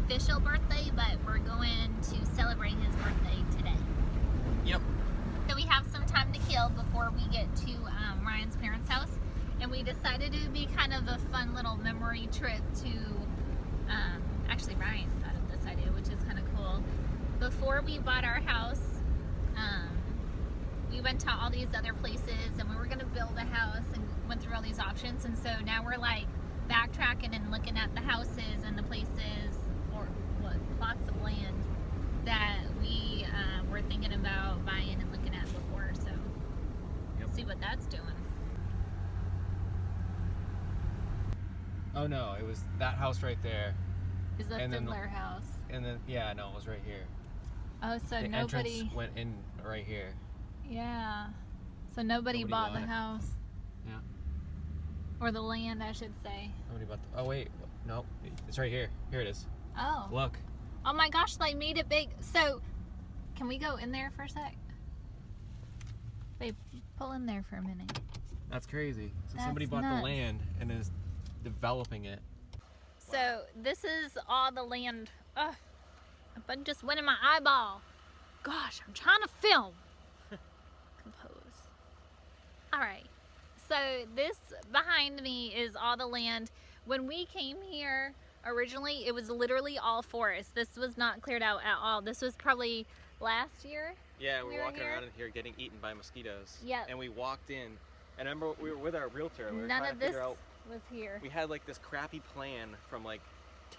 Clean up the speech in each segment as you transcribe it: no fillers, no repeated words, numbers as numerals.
official birthday, but we're going to celebrate his birthday today. Yep. So we have some time to kill before we get to Ryan's parents' house, and we decided it would be kind of a fun little memory trip to, actually Ryan thought of this idea, which is kind of cool. Before we bought our house, we went to all these other places and we were going to build a house and went through all these options, and so now we're like backtracking and looking at the houses and the places, or what, plots of land that we were thinking about buying and looking at before, so we'll see what that's doing. Oh no, it was that house right there. Is the Fiddler house? And then, yeah, no, it was right here. Oh, so the nobody entrance went in right here. Yeah. So nobody bought the house. Yeah. Or the land, I should say. Nobody bought the... Oh, wait. No. It's right here. Here it is. Oh. Look. Oh my gosh, they made it big. So, can we go in there for a sec? Babe, pull in there for a minute. That's crazy. So That's somebody bought nuts. the land and is developing it. So, this is all the land. Ugh. But just went in my eyeball. Gosh, I'm trying to film. Compose. Alright. So this behind me is all the land. When we came here originally, it was literally all forest. This was not cleared out at all. This was probably last year. Yeah, we were walking here. around in here getting eaten by mosquitoes. Yeah. And we walked in, and I remember we were with our realtor. We were None trying of to this figure out, was here. we had like this crappy plan from like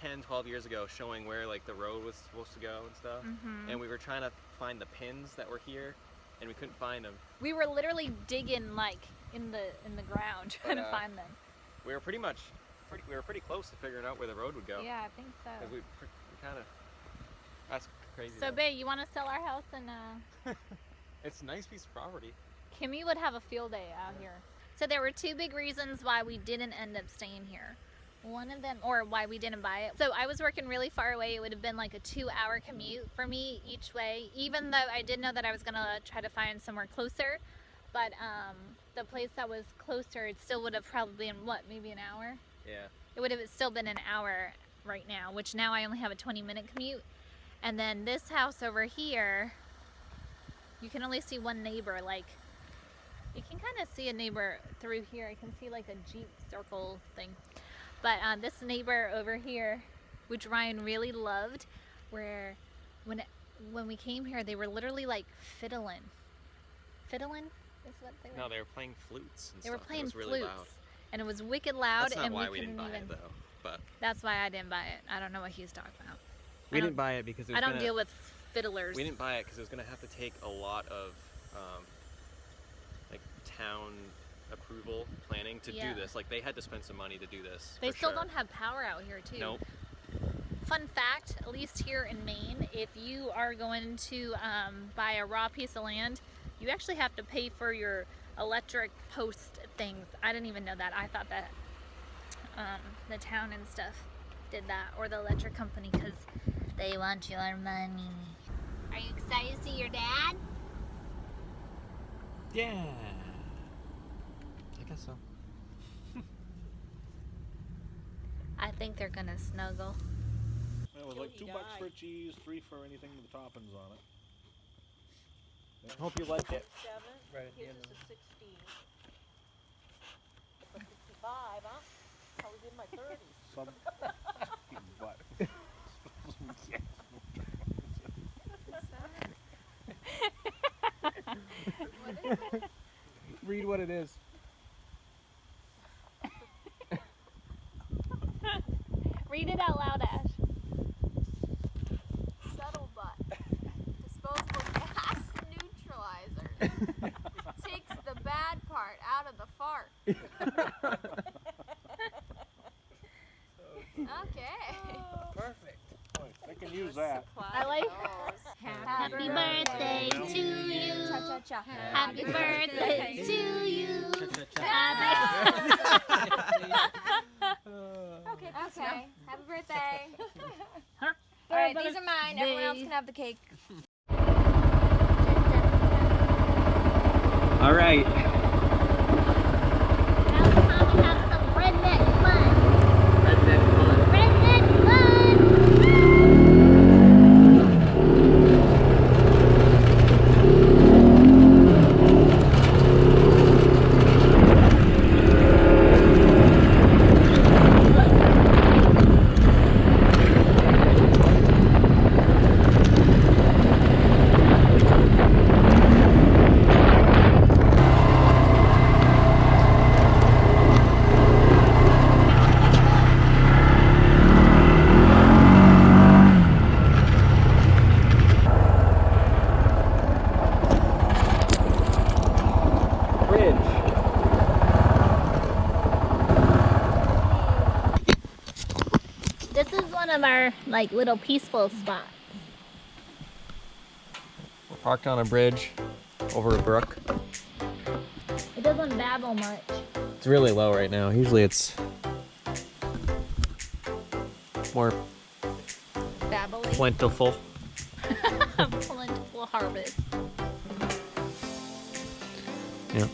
10, 12 years ago showing where like the road was supposed to go and stuff. Mm-hmm. And we were trying to find the pins that were here, and we couldn't find them. We were literally digging like in the ground trying to find them. We were pretty close to figuring out where the road would go. Yeah, I think so. 'Cause we kind of, that's crazy. So, though. babe, you want to sell our house and It's a nice piece of property. Kimmy would have a field day out here. So there were two big reasons why we didn't end up staying here. One of them, or why we didn't buy it. So I was working really far away. It would have been like a 2-hour commute for me each way, even though I did know that I was gonna try to find somewhere closer. But the place that was closer, it still would have probably been, what, maybe an hour? Yeah. It would have still been an hour right now, which now I only have a 20-minute commute. And then this house over here, you can only see one neighbor. Like, you can kind of see a neighbor through here. I can see like a Jeep circle thing. But this neighbor over here, which Ryan really loved, where when we came here, they were literally like fiddling. Fiddling is what they were. No, they were playing flutes and They were stuff. playing It was really flutes, loud. and it was wicked loud. That's not and why we didn't couldn't buy even. it though. But That's why I didn't buy it. I don't know what he's talking about. we didn't buy it because it was I don't deal with fiddlers. We didn't buy it because it was going to have to take a lot of like town approval planning to do this. Like they had to spend some money to do this. They for still sure. don't have power out here too. Nope. Fun fact, at least here in Maine, if you are going to buy a raw piece of land, you actually have to pay for your electric post things. I didn't even know that. I thought that the town and stuff did that, or the electric company, because they want your money. Are you excited to see your dad? Yeah. I guess so. I think they're gonna snuggle. It was like $2 for cheese, $3 for anything with toppings on it. I hope you like it. 7, Right at the here's end just a 16. It's a 55, huh? I was in my 30s. Some butt. Read what it is. Read it out loud, Ash. Settle butt. Disposable gas neutralizer. Takes the bad part out of the fart. Okay. Perfect. They can use that. I like. Happy birthday to you. Cha-cha-cha. Happy birthday to you. Okay. Happy birthday. Alright, these are mine. Everyone else can have the cake. All right. Now it's time to have some redneck fun. Redneck fun. Redneck fun! This is one of our like little peaceful spots. We're parked on a bridge over a brook. It doesn't babble much. It's really low right now. Usually it's more Babbly. plentiful. Plentiful harvest. Yeah.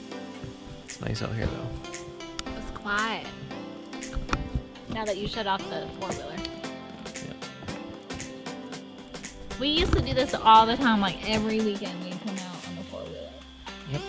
It's nice out here though. It's quiet. Now that you shut off the four-wheeler. We used to do this all the time, like every weekend we'd come out on the four-wheeler. Yep.